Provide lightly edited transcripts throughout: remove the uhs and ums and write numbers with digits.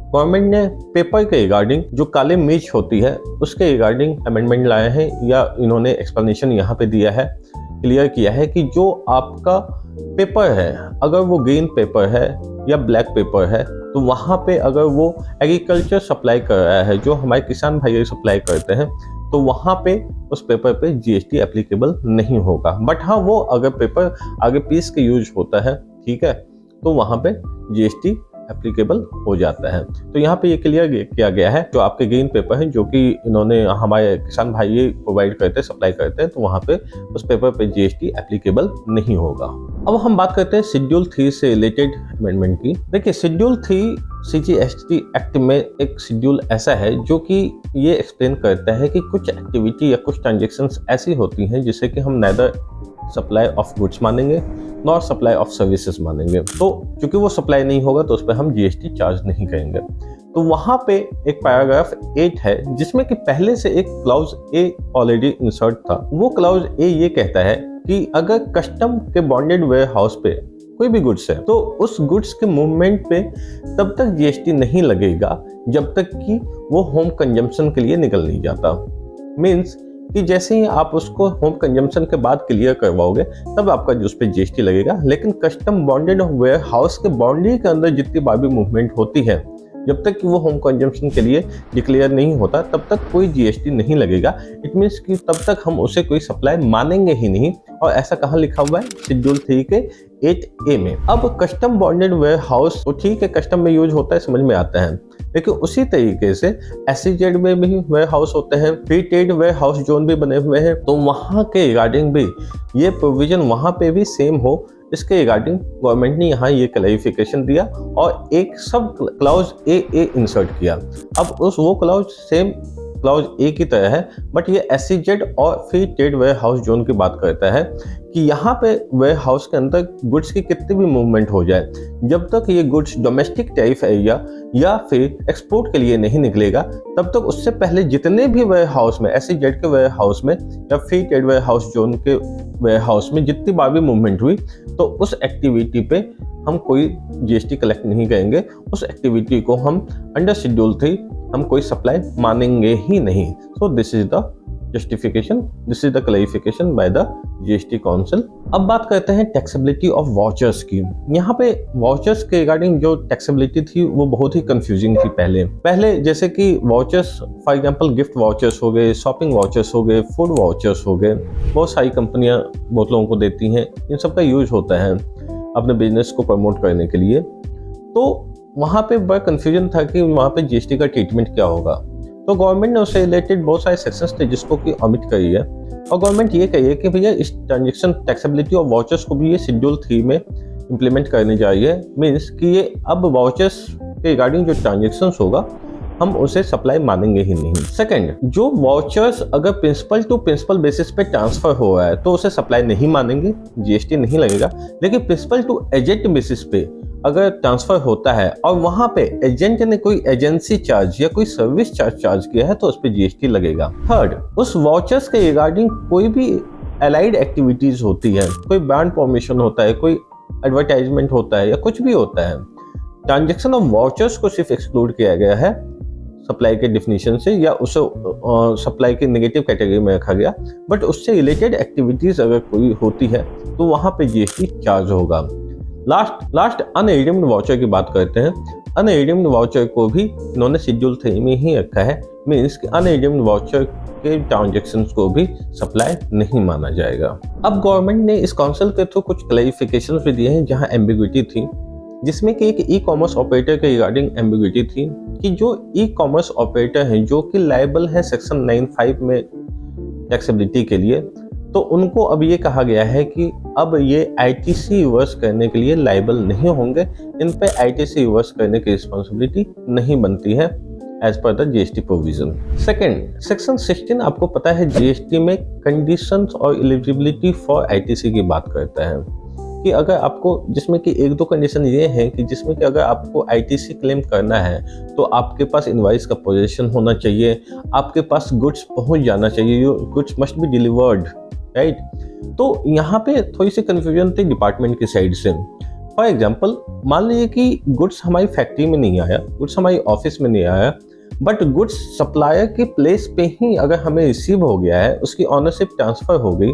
Government ने paper के regarding जो काले मिर्च होती है उसके रिगार्डिंग अमेंडमेंट लाए हैं, या इन्होंने एक्सप्लेनेशन यहाँ पे दिया है, क्लियर किया है कि जो आपका पेपर है, अगर वो ग्रीन पेपर है या ब्लैक पेपर है, तो वहाँ पे अगर वो एग्रीकल्चर सप्लाई कर रहा है, जो हमारे किसान भाई सप्लाई करते हैं, तो वहाँ पे उस पेपर पे जीएसटी एप्लीकेबल नहीं होगा। बट हाँ, वो अगर पेपर आगे पीस के यूज होता है, ठीक है, तो वहाँ पे जीएसटी एप्लीकेबल हो जाता है। तो यहाँ पे ये क्लियर किया गया है, जो आपके ग्रीन पेपर है जो कि इन्होंने हमारे किसान भाई प्रोवाइड करते हैं, सप्लाई करते हैं, तो वहाँ पे उस पेपर पे जीएसटी एप्लीकेबल नहीं होगा। अब हम बात करते हैं शेड्यूल 3 से रिलेटेड अमेंडमेंट की। देखिए, शेड्यूल 3 सीजीएसटी एक्ट में एक शेड्यूल ऐसा है जो कि ये एक्सप्लेन करता है कि कुछ एक्टिविटी या कुछ ट्रांजेक्शन्स ऐसी होती हैं जिसे कि हम नेदर सप्लाई ऑफ गुड्स मानेंगे नॉर सप्लाई ऑफ सर्विसेज मानेंगे। तो क्योंकि वो सप्लाई नहीं होगा तो उस पर हम जीएसटी चार्ज नहीं करेंगे। तो वहाँ पे एक पैराग्राफ 8 है जिसमें कि पहले से एक क्लाउज ए ऑलरेडी इंसर्ट था। वो क्लाउज ए ये कहता है कि अगर कस्टम के बॉन्डेड वेयर हाउस पे कोई भी गुड्स है तो उस गुड्स के मूवमेंट पे तब तक जीएसटी नहीं लगेगा जब तक कि वो होम कंजम्पशन के लिए निकल नहीं जाता। मीन्स कि जैसे ही आप उसको होम कंजम्पशन के बाद क्लियर करवाओगे तब आपका उस पर जीएसटी लगेगा, लेकिन कस्टम बॉन्डेड वेयर हाउस के बाउंड्री के अंदर जितनी बार भी मूवमेंट होती है, जब तक कि वो होम कंजम्पशन के लिए डिक्लेयर नहीं होता तब तक कोई जीएसटी नहीं लगेगा। इट मीन्स कि तब तक हम उसे कोई सप्लाई मानेंगे ही नहीं। और ऐसा कहाँ लिखा हुआ है? शेड्यूल 3 के 8A में। अब कस्टम बॉन्डेड वेयर हाउस तो ठीक है, कस्टम में यूज होता है, समझ में आता है, लेकिन उसी तरीके से एसईजेड में भी वेयर हाउस होते हैं, free trade warehouse zone भी बने हुए हैं, तो वहाँ के रिगार्डिंग भी ये प्रोविजन वहाँ पे भी सेम हो, इसके रिगार्डिंग गवर्नमेंट ने यहाँ ये क्लैरिफिकेशन दिया और एक सब क्लाउज ए इंसर्ट किया। अब वो क्लाउज सेम क्लाउज ए की तरह है, बट ये एसईजेड और free trade warehouse zone की बात करता है कि यहाँ पे वेयर हाउस के अंदर गुड्स की कितनी भी मूवमेंट हो जाए, जब तक ये गुड्स डोमेस्टिक टैरिफ एरिया या फिर एक्सपोर्ट के लिए नहीं निकलेगा, तब तक उससे पहले जितने भी वेयर हाउस में, एसईजेड के वेयर हाउस में या free trade warehouse zone के वेयर हाउस में जितनी बार भी मूवमेंट हुई, तो उस एक्टिविटी पे हम कोई जीएसटी कलेक्ट नहीं करेंगे। उस एक्टिविटी को हम अंडर शेड्यूल 3 हम कोई सप्लाई मानेंगे ही नहीं। So this is the justification, this is the clarification by the GST council. अब बात करते हैं टैक्सेबिलिटी ऑफ वाउचर्स की। यहाँ पे वाउचर्स के रिगार्डिंग जो टैक्सेबिलिटी थी वो बहुत ही कंफ्यूजिंग थी। पहले जैसे कि vouchers, for example gift vouchers हो गए, शॉपिंग वाउचर्स हो गए, फूड वाउचर्स हो गए, बहुत सारी कंपनियां बहुत लोगों को देती हैं, इन सब का यूज होता है अपने बिजनेस को प्रमोट करने के लिए। तो वहाँ पे बड़ा कंफ्यूजन था कि वहाँ पे जीएसटी का ट्रीटमेंट क्या होगा। तो गवर्नमेंट ने उससे रिलेटेड बहुत सारे सेक्शंस थे जिसको कि ओमिट करी है, और गवर्नमेंट ये कही है कि भैया इस ट्रांजेक्शन टैक्सेबिलिटी ऑफ वाउचर्स को भी ये शेड्यूल 3 में इम्प्लीमेंट करने जा रही है। मीन्स कि ये अब वाउचर्स के रिगार्डिंग जो ट्रांजेक्शन्स होगा हम उसे सप्लाई मानेंगे ही नहीं। सेकंड, जो वाउचर्स अगर प्रिंसिपल टू प्रिंसिपल बेसिस पे ट्रांसफर हो रहा है तो उसे सप्लाई नहीं मानेंगे, जीएसटी नहीं लगेगा। लेकिन प्रिंसिपल टू एजेंट बेसिस पे अगर ट्रांसफर होता है और वहां पे एजेंट ने कोई एजेंसी चार्ज या कोई सर्विस चार्ज किया है तो उस पर जीएसटी लगेगा। थर्ड, उस वाउचर्स के रिगार्डिंग कोई भी एलाइड एक्टिविटीज होती है, कोई ब्रांड प्रमोशन होता है, कोई एडवर्टाइजमेंट होता है या कुछ भी होता है, ट्रांजेक्शन ऑफ वाउचर्स को सिर्फ एक्सक्लूड किया गया है सप्लाई के डिफिनीशन से, या उसे सप्लाई के नेगेटिव कैटेगरी में रखा गया। बट उससे रिलेटेड एक्टिविटीज अगर कोई होती है तो वहां पे जीएसटी चार्ज होगा। लास्ट अनरिडीम्ड वाउचर की बात करते हैं। अनरिडीम्ड वाउचर को भी इन्होंने शेड्यूल 3 में ही रखा है। मीन्स कि अनरिडीम्ड वाउचर के ट्रांजेक्शन्स को भी सप्लाई नहीं माना जाएगा। अब गवर्नमेंट ने इस काउंसिल के थ्रू कुछ क्लैरिफिकेशंस भी दिए हैं जहां एम्बिग्विटी थी, जिसमें कि एक ई कॉमर्स ऑपरेटर के रिगार्डिंग एम्बिग्विटी थी कि जो ई कॉमर्स ऑपरेटर हैं जो कि लायबल है सेक्शन 9(5) में टैक्सेबिलिटी के लिए, तो उनको अब ये कहा गया है कि अब ये आईटीसी रिवर्स करने के लिए लायबल नहीं होंगे, इन पे आईटीसी रिवर्स करने की रिस्पॉन्सिबिलिटी नहीं बनती है as per the GST provision. Second, section 16 आपको पता है जीएसटी में कंडीशंस और एलिजिबिलिटी फॉर आईटीसी की बात करता है कि अगर आपको, जिसमें कि एक दो कंडीशन ये है कि जिसमें कि अगर आपको आईटीसी क्लेम करना है तो आपके पास इनवॉइस का पोजीशन होना चाहिए, आपके पास गुड्स पहुंच जाना चाहिए, goods must be delivered, right. तो यहाँ पे थोड़ी सी कंफ्यूजन थी डिपार्टमेंट की साइड से। फॉर एग्जाम्पल, मान लीजिए कि गुड्स हमारी फैक्ट्री में नहीं आया, गुड्स हमारी ऑफिस में नहीं आया, बट गुड्स सप्लायर के प्लेस पे ही अगर हमें रिसीव हो गया है, उसकी ऑनरशिप ट्रांसफर हो गई,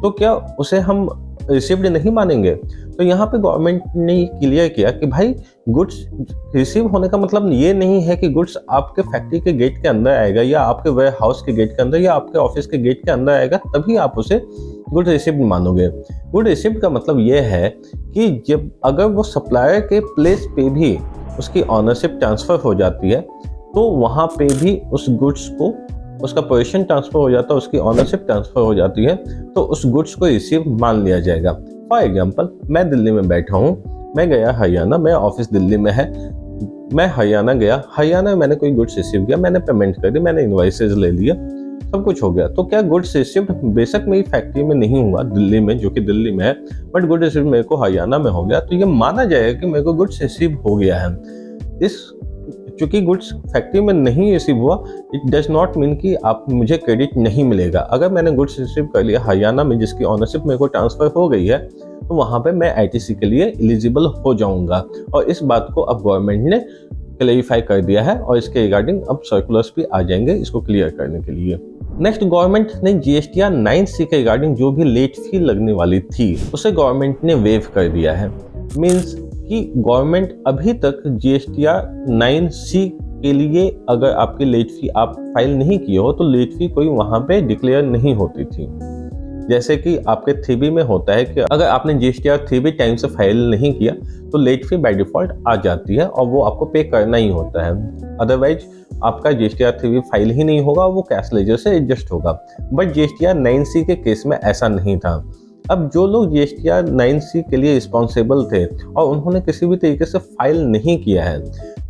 तो क्या उसे हम रिसीव्ड नहीं मानेंगे? तो यहाँ पे गवर्नमेंट ने क्लियर किया कि भाई गुड्स रिसीव होने का मतलब ये नहीं है कि गुड्स आपके फैक्ट्री के गेट के अंदर आएगा या आपके वेयर हाउस के गेट के अंदर या आपके ऑफिस के गेट के अंदर आएगा तभी आप उसे गुड रिसीव्ड मानोगे। गुड रिसीव्ड का मतलब ये है कि जब अगर वो सप्लायर के प्लेस पे भी उसकी ऑनरशिप ट्रांसफर हो जाती है तो वहाँ पे भी उस गुड्स को उसका पोजीशन ट्रांसफर हो जाता है, उसकी ऑनरशिप ट्रांसफर हो जाती है, तो उस गुड्स को रिसीव मान लिया जाएगा। फॉर एग्जांपल, मैं दिल्ली में बैठा हूँ, मैं गया हरियाणा, मेरा ऑफिस दिल्ली में है, मैं हरियाणा गया, हरियाणा में मैंने कोई गुड्स रिसीव किया, मैंने पेमेंट कर दी, मैंने इनवॉइसेज ले लिया, सब कुछ हो गया। तो क्या गुड्स रिसीव्ड बेशक मेरी फैक्ट्री में नहीं हुआ दिल्ली में, जो कि दिल्ली में है, बट गुड रिसीव्ड मेरे को हरियाणा में हो गया, तो ये माना जाएगा कि मेरे को गुड्स रिसीव हो गया है। इस चूंकि गुड्स फैक्ट्री में नहीं रिसीव हुआ, इट डज नॉट मीन कि आप मुझे क्रेडिट नहीं मिलेगा। अगर मैंने गुड्स रिसीव कर लिया हरियाणा में, जिसकी ऑनरशिप मेरे को ट्रांसफर हो गई है, तो वहाँ पे मैं आईटीसी के लिए एलिजिबल हो जाऊंगा। और इस बात को अब गवर्नमेंट ने क्लेरिफाई कर दिया है और इसके रिगार्डिंग अब सर्कुलर्स भी आ जाएंगे इसको क्लियर करने के लिए। नेक्स्ट, गवर्नमेंट ने जीएसटीआर 9C के रिगार्डिंग जो भी लेट फी लगने वाली थी उसे गवर्नमेंट ने वेव कर दिया है। मीन्स कि गवर्नमेंट अभी तक जीएसटीआर 9C के लिए अगर आपकी लेट फी आप फाइल नहीं किए हो तो लेट फी कोई वहाँ पे डिक्लेयर नहीं होती थी। जैसे कि आपके 3B में होता है कि अगर आपने जीएसटीआर 3B टाइम से फाइल नहीं किया तो लेट फी बाय डिफॉल्ट आ जाती है और वो आपको पे करना ही होता है। अदरवाइज आपका जीएसटीआर 3B फाइल ही नहीं होगा, वो कैश लेजर से एडजस्ट होगा। बट जीएसटीआर 9C के केस में ऐसा नहीं था। अब जो लोग जीएसटीआर 9C के लिए रिस्पॉन्सिबल थे और उन्होंने किसी भी तरीके से फाइल नहीं किया है,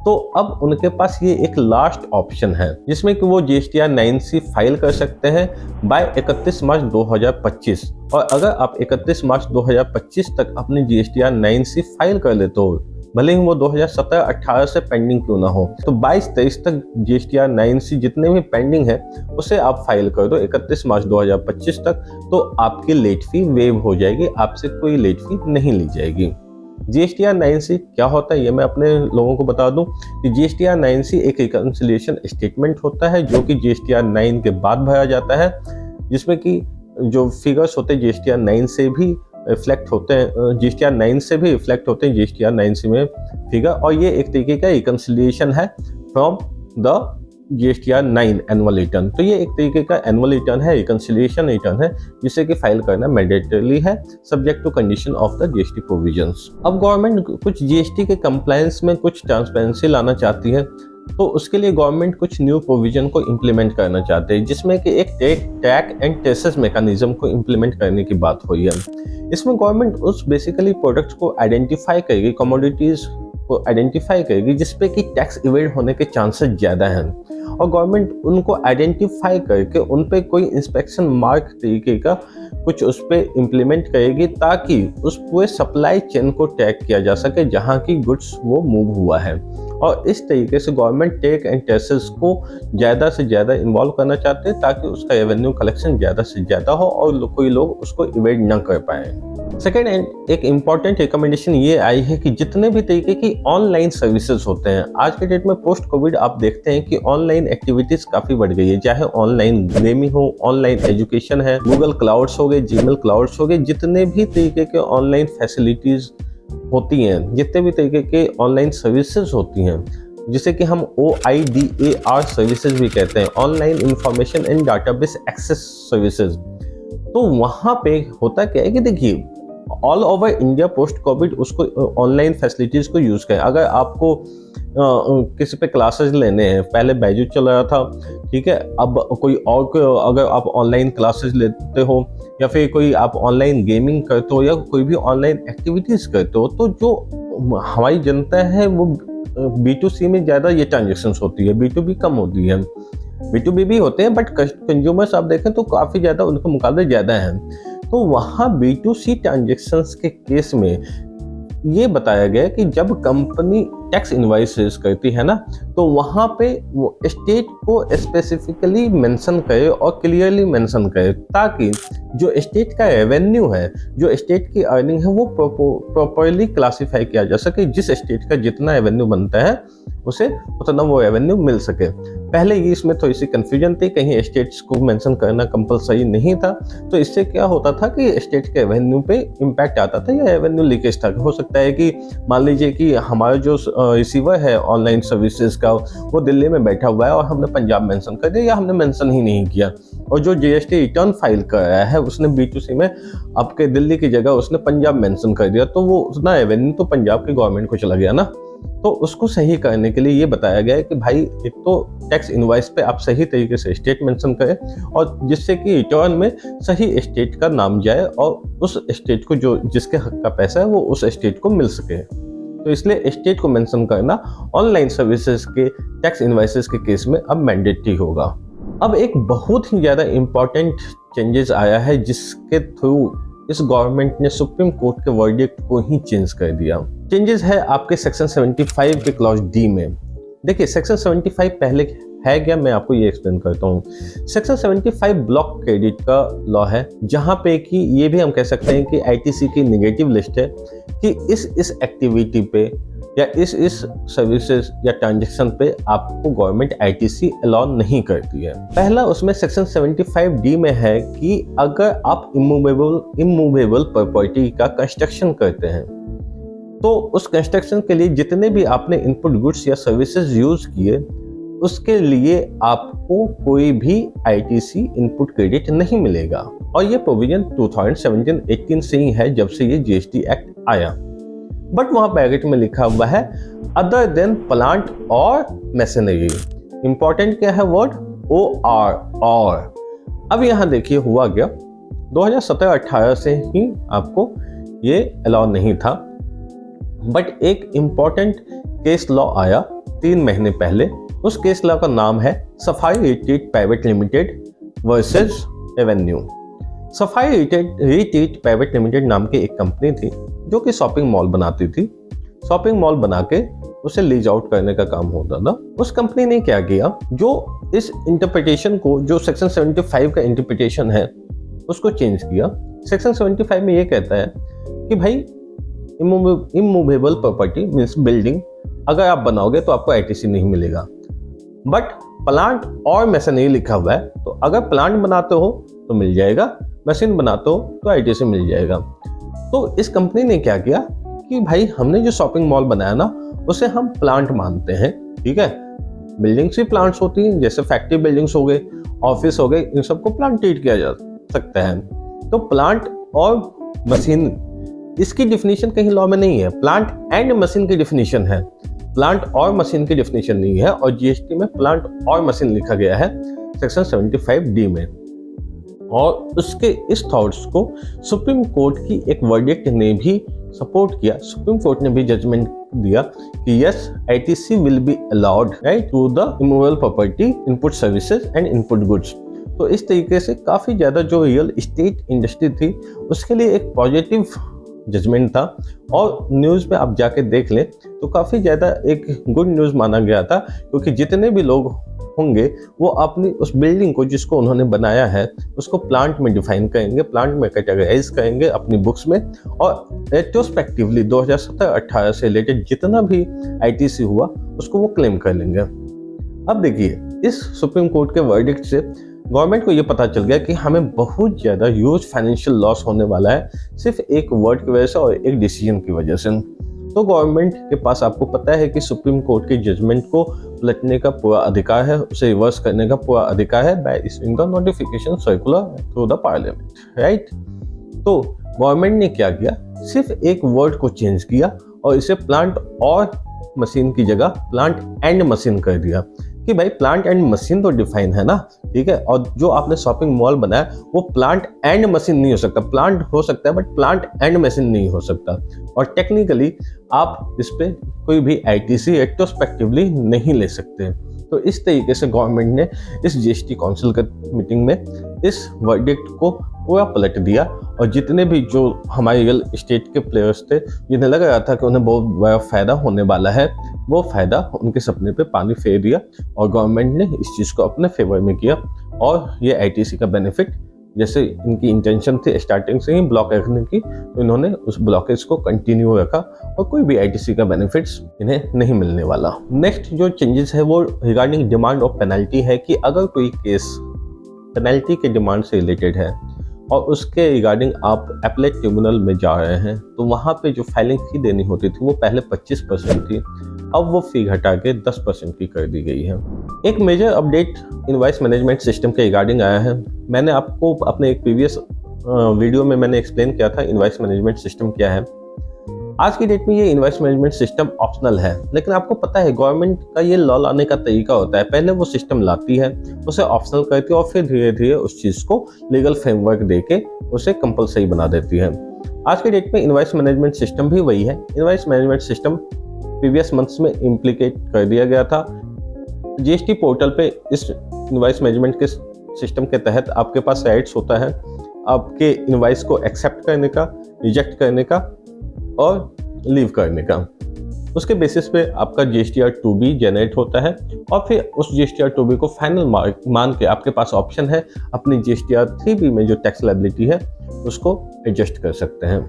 तो अब उनके पास ये एक लास्ट ऑप्शन है जिसमें कि वो जीएसटीआर 9C फाइल कर सकते हैं बाय 31 मार्च 2025। और अगर आप 31 मार्च 2025 तक अपनी जीएसटीआर 9C फाइल कर लेते हो, भले ही वो 2017-18 से पेंडिंग क्यों ना हो, तो 22-23 तक जीएसटीआर 9C जितने भी पेंडिंग है उसे आप फाइल कर दो 31 मार्च 2025 तक, तो आपकी लेट फी वेव हो जाएगी, आपसे कोई लेट फी नहीं ली जाएगी। जीएसटीआर 9C क्या होता है ये मैं अपने लोगों को बता दूं कि जीएसटीआर 9C एक रिकंसिलिएशन स्टेटमेंट होता है जो कि जीएसटीआर 9 के बाद भरा जाता है, जिसमें कि जो फिगर्स होते हैं जीएसटीआर 9 से भी रिफ्लेक्ट होते हैं, जीएसटीआर 9 से भी रिफ्लेक्ट होते हैं जीएसटीआर 9C में फिगर, और ये एक तरीके का रिकंसिलिएशन है from the GSTR 9 annual return. तो ये एक तरीके का एनुअल रिटर्न है, रिकंसिलिएशन रिटर्न है, जिसे कि फाइल करना मैंडेटरी है subject to condition of the GST provisions. अब गवर्नमेंट कुछ जीएसटी के कंप्लायंस में कुछ ट्रांसपेरेंसी लाना चाहती है, तो उसके लिए गवर्नमेंट कुछ न्यू प्रोविजन को इम्प्लीमेंट करना चाहते हैं, जिसमें कि एक ट्रैक एंड ट्रेसेस मैकेनिज्म को इम्प्लीमेंट करने की बात हुई है। इसमें गवर्नमेंट उस बेसिकली प्रोडक्ट्स को आइडेंटिफाई करेगी, कमोडिटीज को आइडेंटिफाई करेगी जिसपे कि टैक्स इवेड होने के चांसेस ज़्यादा हैं, और गवर्नमेंट उनको आइडेंटिफाई करके उन पे कोई इंस्पेक्शन मार्क तरीके का कुछ उस पर इम्प्लीमेंट करेगी ताकि उस पूरे सप्लाई चेन को ट्रैक किया जा सके जहाँ की गुड्स वो मूव हुआ है। और इस तरीके से गवर्नमेंट टैक्स एंड टैक्सेस को ज़्यादा से ज़्यादा इन्वॉल्व करना चाहते हैं ताकि उसका रेवेन्यू कलेक्शन ज़्यादा से ज़्यादा हो और कोई लोग उसको इवेड ना कर पाए। सेकेंड एंड एक इम्पॉर्टेंट रिकमेंडेशन ये आई है कि जितने भी तरीके की ऑनलाइन सर्विसेज होते हैं आज के डेट में पोस्ट कोविड आप देखते हैं कि ऑनलाइन एक्टिविटीज़ काफ़ी बढ़ गई है, चाहे ऑनलाइन गेमिंग हो, ऑनलाइन एजुकेशन है, गूगल क्लाउड्स हो गए, जीमेल क्लाउड्स हो गए, जितने भी तरीके के ऑनलाइन फैसिलिटीज़ होती हैं, जितने भी तरीके के ऑनलाइन सर्विसेज होती हैं, जिसे कि हम OIDAR सर्विसेज भी कहते हैं, online information and database access services. तो वहाँ पे होता क्या है कि देखिए all over India post covid उसको ऑनलाइन फैसिलिटीज़ को यूज़ करें। अगर आपको किसी पे क्लासेस लेने हैं, पहले बैजू चल रहा था, ठीक है, अब कोई और अगर आप ऑनलाइन क्लासेस लेते हो या फिर कोई आप ऑनलाइन गेमिंग करते हो या कोई भी ऑनलाइन एक्टिविटीज़ करते हो, तो जो हमारी जनता है वो B2C में ज़्यादा ये ट्रांजेक्शन्स होती है, B2B कम होती है। B2B भी होते हैं बट कंज्यूमर्स आप देखें तो काफ़ी ज़्यादा उनके मुकाबले ज़्यादा हैं। तो वहाँ B2C ट्रांजेक्शन्स के केस में ये बताया गया कि जब कंपनी टैक्स इनवॉइसेस करती है ना, तो वहाँ पे वो स्टेट को स्पेसिफिकली मेंशन करे और क्लियरली मेंशन करे, ताकि जो स्टेट का रेवेन्यू है, जो स्टेट की अर्निंग है, वो प्रॉपरली क्लासीफाई किया जा सके। जिस स्टेट का जितना रेवेन्यू बनता है उसे उतना वो रेवेन्यू मिल सके। पहले ये इसमें थोड़ी सी कंफ्यूजन थी, कहीं स्टेट्स को मेंशन करना कंपलसरी नहीं था, तो इससे क्या होता था कि स्टेट के रेवेन्यू पे इम्पैक्ट आता था या रेवेन्यू लीकेज था। हो सकता है कि मान लीजिए कि हमारा जो रिसीवर है ऑनलाइन सर्विसेज का, वो दिल्ली में बैठा हुआ है और हमने पंजाब मेंशन कर दिया, या हमने मेंशन ही नहीं किया, और जो जीएसटी रिटर्न फाइल कर रहा है उसने B2C में आपके दिल्ली की जगह उसने पंजाब मेंशन कर दिया, तो वो उतना रेवेन्यू तो पंजाब की गवर्नमेंट को चला गया ना। तो उसको सही करने के लिए ये बताया गया है कि भाई एक तो टैक्स इनवॉइस पे आप सही तरीके से स्टेट मेंशन करें, और जिससे कि रिटर्न में सही स्टेट का नाम जाए और उस स्टेट को जो जिसके हक का पैसा है वो उस स्टेट को मिल सके। तो इसलिए स्टेट को मेंशन करना ऑनलाइन सर्विसेज के टैक्स इनवॉइसेस के केस में अब मैंडेटरी होगा। अब एक बहुत ही ज़्यादा इम्पॉर्टेंट चेंजेस आया है, जिसके थ्रू इस गवर्नमेंट ने सुप्रीम कोर्ट के वर्डिक्ट को ही चेंज कर दिया। चेंजेस है आपके सेक्शन 75 के क्लॉज डी में। देखिए सेक्शन 75 पहले है क्या, मैं आपको ये एक्सप्लेन करता हूँ। सेक्शन 75 ब्लॉक क्रेडिट का लॉ है, जहाँ पे कि ये भी हम कह सकते हैं कि आईटीसी की नेगेटिव लिस्ट है कि इस एक्टिविटी पे या इस सर्विसेज या ट्रांजेक्शन पे आपको गवर्नमेंट आईटीसी अलाउ नहीं करती है। पहला उसमें सेक्शन 75 डी में है कि अगर आप इमूवेबल प्रॉपर्टी का कंस्ट्रक्शन करते हैं, तो उस कंस्ट्रक्शन के लिए जितने भी आपने इनपुट गुड्स या सर्विसेज यूज किए, उसके लिए आपको कोई भी आईटीसी इनपुट क्रेडिट नहीं मिलेगा। और ये प्रोविजन 2017-18 से ही है, जब से ये जीएसटी एक्ट आया। बट वहां पैकेट में लिखा हुआ है अदर देन प्लांट और मशीनरी। इंपॉर्टेंट क्या है वर्ड, और। अब यहाँ देखिए हुआ गया 2017-18 से ही आपको ये अलाउ नहीं था, बट एक इम्पॉर्टेंट केस लॉ आया 3 महीने पहले। उस केस लॉ का नाम है सफाई retreat private limited versus Avenue. सफाई रिट्रीट प्राइवेट लिमिटेड नाम की एक कंपनी थी जो कि शॉपिंग मॉल बनाती थी। शॉपिंग मॉल बना के उसे लीज आउट करने का काम होता था। उस कंपनी ने क्या किया, जो इस इंटरप्रिटेशन को, जो सेक्शन 75 का इंटरप्रिटेशन है, उसको चेंज किया। सेक्शन 75 में ये कहता है कि भाई इमूवेबल प्रॉपर्टी मीन्स बिल्डिंग अगर आप बनाओगे तो आपको आईटीसी नहीं मिलेगा। बट प्लांट और मशीनरी लिखा हुआ है, तो अगर प्लांट बनाते हो तो मिल जाएगा, मशीन बनाते हो तो आईटीसी मिल जाएगा। तो इस कंपनी ने क्या किया कि भाई हमने जो शॉपिंग मॉल बनाया ना, उसे हम प्लांट मानते हैं, ठीक है। बिल्डिंग्स भी प्लांट्स होती हैं, जैसे फैक्ट्री बिल्डिंग्स हो गए, ऑफिस हो गए, इन सबको प्लांट ट्रीट किया जा सकता है। तो प्लांट और मशीन, इसकी डिफिनीशन कहीं लॉ में नहीं है, प्लांट एंड मशीन की डिफिनीशन है, प्लांट और मशीन की डिफिनीशन नहीं है। और जीएसटी में प्लांट और मशीन लिखा गया है सेक्शन 75D में। और उसके इस थॉट्स को सुप्रीम कोर्ट की एक वर्डिक्ट ने भी सपोर्ट किया। सुप्रीम कोर्ट ने भी जजमेंट दिया कि yes, ITC will be allowed right to the immovable property, input services and input goods. तो इस तरीके से काफी ज्यादा जो रियल एस्टेट इंडस्ट्री थी उसके लिए एक पॉजिटिव जजमेंट था। और न्यूज़ में आप जाके देख लें तो काफ़ी ज़्यादा एक गुड न्यूज़ माना गया था, क्योंकि जितने भी लोग होंगे वो अपनी उस बिल्डिंग को जिसको उन्होंने बनाया है उसको प्लांट में डिफाइन करेंगे, प्लांट में कैटेगराइज करेंगे अपनी बुक्स में, और रेट्रोस्पेक्टिवली 2017-18 से रिलेटेड जितना भी आईटीसी हुआ उसको वो क्लेम कर लेंगे। अब देखिए इस सुप्रीम कोर्ट के वर्डिक्ट से गवर्नमेंट को ये पता चल गया कि हमें बहुत ज़्यादा ह्यूज फाइनेंशियल लॉस होने वाला है सिर्फ एक वर्ड की वजह से और एक डिसीजन की वजह से। तो गवर्नमेंट के पास आपको पता है कि सुप्रीम कोर्ट के जजमेंट को पलटने का पूरा अधिकार है, उसे रिवर्स करने का पूरा अधिकार है bye issuing the notification circular through the parliament, right. तो गवर्नमेंट ने क्या किया, सिर्फ एक वर्ड को चेंज किया और इसे प्लांट और मशीन की जगह प्लांट एंड मशीन कर दिया कि भाई प्लांट एंड मशीन तो डिफाइन है ना, ठीक है। और जो आपने शॉपिंग मॉल बनाया वो प्लांट एंड मशीन नहीं हो सकता, प्लांट हो सकता है बट प्लांट एंड मशीन नहीं हो सकता। और टेक्निकली आप इस पे कोई भी आईटीसी रेट्रोस्पेक्टिवली नहीं ले सकते। तो इस तरीके से गवर्नमेंट ने इस जीएसटी काउंसिल के मीटिंग में इस वर्डिक्ट को पूरा पलट दिया और जितने भी जो हमारे रियल एस्टेट के प्लेयर्स थे जिन्हें लग रहा था कि उन्हें बहुत बड़ा फायदा होने वाला है, वो फायदा उनके सपने पे पानी फेर दिया और गवर्नमेंट ने इस चीज़ को अपने फेवर में किया। और ये आईटीसी का बेनिफिट, जैसे इनकी इंटेंशन थी स्टार्टिंग से ही ब्लॉक रखने की, तो इन्होंने उस ब्लॉकेज को कंटिन्यू रखा और कोई भी आईटीसी का बेनिफिट्स इन्हें नहीं मिलने वाला। नेक्स्ट जो चेंजेस है वो रिगार्डिंग डिमांड ऑफ पेनल्टी है कि अगर कोई केस पेनल्टी के डिमांड से रिलेटेड है और उसके रिगार्डिंग आप एपलेट ट्रिब्यूनल में जा रहे हैं, तो वहाँ पे जो फाइलिंग फी देनी होती थी वो पहले 25% थी, अब वो फी घटा के 10% की कर दी गई है। एक major update invoice management system के रिगार्डिंग आया है। मैंने आपको अपने एक प्रीवियस वीडियो में मैंने एक्सप्लेन किया था इनवॉइस मैनेजमेंट सिस्टम क्या है। आज की डेट में ये इनवॉइस मैनेजमेंट सिस्टम ऑप्शनल है, लेकिन आपको पता है गवर्नमेंट का ये लॉ लाने का तरीका होता है, पहले वो सिस्टम लाती है, उसे ऑप्शनल करती है और फिर धीरे धीरे उस चीज़ को लीगल फ्रेमवर्क देके उसे कंपलसरी बना देती है। आज की डेट में इनवॉइस मैनेजमेंट सिस्टम भी वही है। Invoice management system previous months में इम्प्लीकेट कर दिया गया था। जीएसटी पोर्टल पे इस इनवॉइस मैनेजमेंट के सिस्टम के तहत आपके पास राइट्स होता है आपके इनवॉइस को एक्सेप्ट करने का, रिजेक्ट करने का और लीव करने का। उसके बेसिस पे आपका जीएसटीआर 2B जनरेट होता है और फिर उस जीएसटीआर 2B को फाइनल मान के आपके पास ऑप्शन है अपनी जीएसटीआर 3B में जो टैक्स लायबिलिटी है उसको एडजस्ट कर सकते हैं।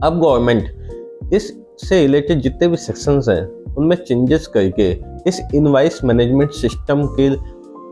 अब गवर्नमेंट इससे रिलेटेड जितने भी सेक्शंस हैं उनमें चेंजेस करके इस इनवॉइस मैनेजमेंट सिस्टम के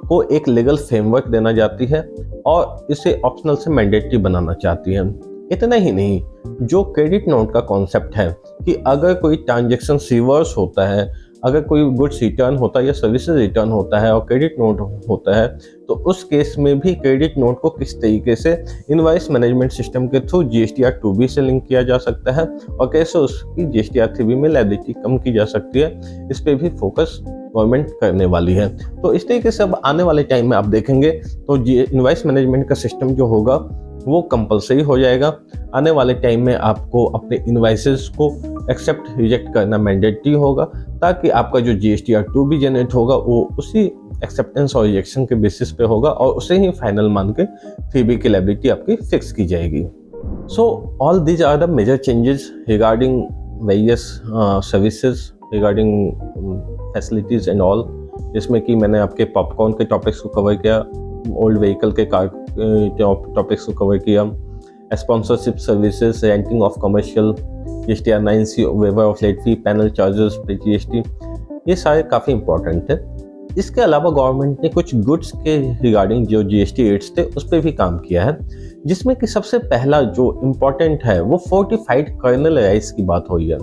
को एक लीगल फ्रेमवर्क देना चाहती है और इसे ऑप्शनल से मैंडेटरी बनाना चाहती है। इतना ही नहीं, जो क्रेडिट नोट का कॉन्सेप्ट है कि अगर कोई ट्रांजैक्शन रिवर्स होता है, अगर कोई गुड्स रिटर्न होता है या सर्विसेज रिटर्न होता है और क्रेडिट नोट होता है, तो उस केस में भी क्रेडिट नोट को किस तरीके से इनवॉइस मैनेजमेंट सिस्टम के थ्रू जीएसटीआर 2B से लिंक किया जा सकता है और कैसे उसकी जीएसटीआर 3B में लायबिलिटी कम की जा सकती है, इस पे भी फोकस गवर्नमेंट करने वाली है। तो इस तरीके से अब आने वाले टाइम में आप देखेंगे तो इनवॉइस मैनेजमेंट का सिस्टम जो होगा वो कंपलसरी हो जाएगा। आने वाले टाइम में आपको अपने इनवॉइसेस को एक्सेप्ट रिजेक्ट करना मैंडेटरी होगा, ताकि आपका जो जीएसटीआर 2B जनरेट होगा वो उसी एक्सेप्टेंस और रिजेक्शन के बेसिस पे होगा और उसे ही फाइनल मान के 3B की लायबिलिटी आपकी फिक्स की जाएगी। So all these are the major changes regarding various services, regarding facilities and all, जिसमें कि मैंने आपके पॉपकॉर्न के टॉपिक्स को कवर किया, ओल्ड व्हीकल के कार टॉपिक्स को कवर किया, sponsorship services, renting of commercial, GSTR 9C, waiver of late fee, penal charges पे जीएसटी, ये सारे काफ़ी इंपॉर्टेंट थे। इसके अलावा गवर्नमेंट ने कुछ गुड्स के रिगार्डिंग जो जीएसटी रेट्स थे उस पर भी काम किया है, जिसमें कि सबसे पहला जो इम्पोर्टेंट है वो फोर्टिफाइड कर्नल राइस की बात हुई है।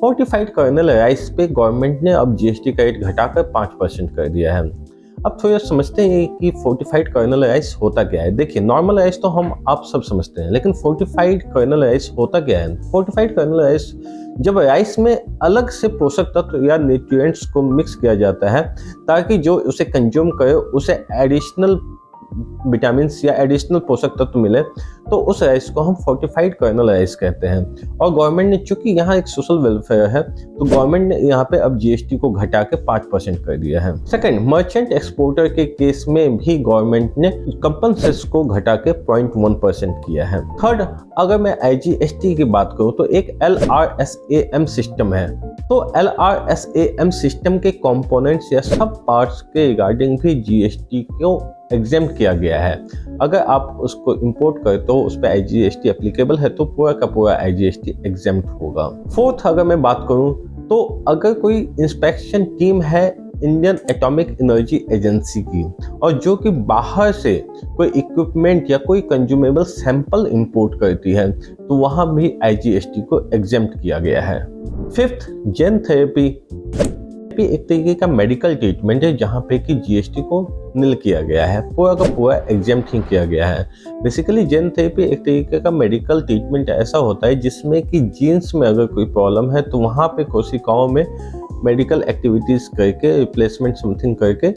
फोर्टिफाइड कर्नल राइस पे गवर्नमेंट ने अब जीएसटी का रेट घटाकर 5% कर दिया है। अब थोड़ा समझते हैं कि फोर्टिफाइड कर्नल राइस होता क्या है। देखिए, नॉर्मल राइस तो हम आप सब समझते हैं, लेकिन फोर्टिफाइड कर्नल राइस होता क्या है। फोर्टिफाइड कर्नल राइस जब राइस में अलग से पोषक तत्व या न्यूट्रिएंट्स को मिक्स किया जाता है ताकि जो उसे कंज्यूम करे उसे एडिशनल विटामिन या एडिशनल पोषक तत्व मिले, तो उस राइस को हम फोर्टिफाइड कर्नल राइस कहते हैं। और गवर्नमेंट ने, चूंकि यहाँ एक सोशल वेलफेयर है, तो गवर्नमेंट ने यहाँ पे अब जीएसटी को घटा के 5% कर दिया है। सेकंड, मर्चेंट एक्सपोर्टर के केस में भी गवर्नमेंट ने कंपनसेशन को घटा के 0.1% किया है। थर्ड, अगर मैं आईजीएसटी की बात करूँ तो एक LRSAM सिस्टम है, तो LRSAM सिस्टम के कंपोनेंट्स या सब पार्ट्स के रिगार्डिंग भी जीएसटी को एग्जेम्प्ट किया गया है। अगर आप उसको इंपोर्ट करते हो उस पर आईजीएसटी एप्लीकेबल है, तो पूरा का पूरा आईजीएसटी एग्जेम्प्ट होगा। फोर्थ, अगर मैं बात करूं तो अगर कोई इंस्पेक्शन टीम है इंडियन एटॉमिक एनर्जी एजेंसी की और जो कि बाहर से कोई इक्विपमेंट या कोई कंज्यूमेबल सैंपल इंपोर्ट करती है, तो वहां भी आईजीएसटी को एग्जेम्प्ट किया गया है। फिफ्थ, जेन थेरेपी एक तरीके का मेडिकल ट्रीटमेंट है जहाँ पे कि जीएसटी को नील किया गया है, पूरा का पूरा एग्जेम्प्ट ही किया गया है। बेसिकली जेन थेरेपी एक तरीके का मेडिकल ट्रीटमेंट ऐसा होता है जिसमें कि जीन्स में अगर कोई प्रॉब्लम है तो वहाँ पे कोशिकाओं में मेडिकल एक्टिविटीज़ करके, रिप्लेसमेंट समथिंग करके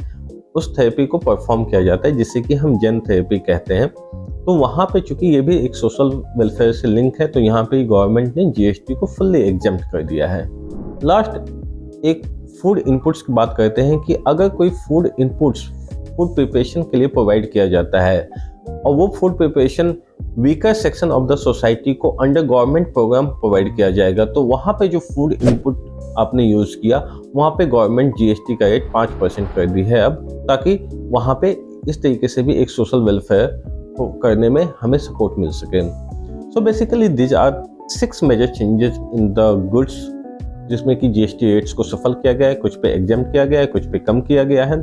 उस थेरेपी को परफॉर्म किया जाता है, जिससे कि हम जेन थेरेपी कहते हैं। तो वहाँ पे चूंकि ये भी एक सोशल वेलफेयर से लिंक है, तो यहाँ पे गवर्नमेंट ने जीएसटी को फुल्ली एग्जेम्प्ट कर दिया है। लास्ट, एक फूड इनपुट्स की बात करते हैं कि अगर कोई फूड इनपुट्स फूड प्रिपरेशन के लिए प्रोवाइड किया जाता है और वो food preparation weaker section of the society को अंडर गवर्नमेंट प्रोग्राम प्रोवाइड किया जाएगा, तो वहाँ पे जो फूड इनपुट आपने यूज़ किया वहाँ पे गवर्नमेंट जीएसटी का रेट 5% कर दी है अब, ताकि वहाँ पे इस तरीके से भी एक सोशल वेलफेयर करने में हमें सपोर्ट मिल सके। So basically this are 6 major changes in the goods, जिसमें कि जीएसटी रेट्स को सफल किया गया है, कुछ पे एग्जाम किया गया है, कुछ पे कम किया गया है,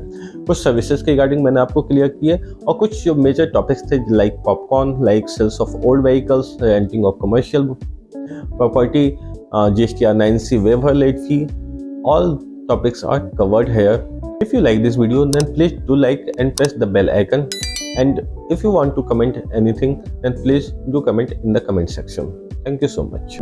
कुछ सर्विसेज के रिगार्डिंग मैंने आपको क्लियर किए, और कुछ जो मेजर टॉपिक्स थे like popcorn, like sales of old vehicles, renting of commercial property, GSTR 9C waiver late fee, all topics are covered here. If you like this video, then please do like and press the bell icon, and if you want to comment anything, then please do comment in the comment section. Thank you so much.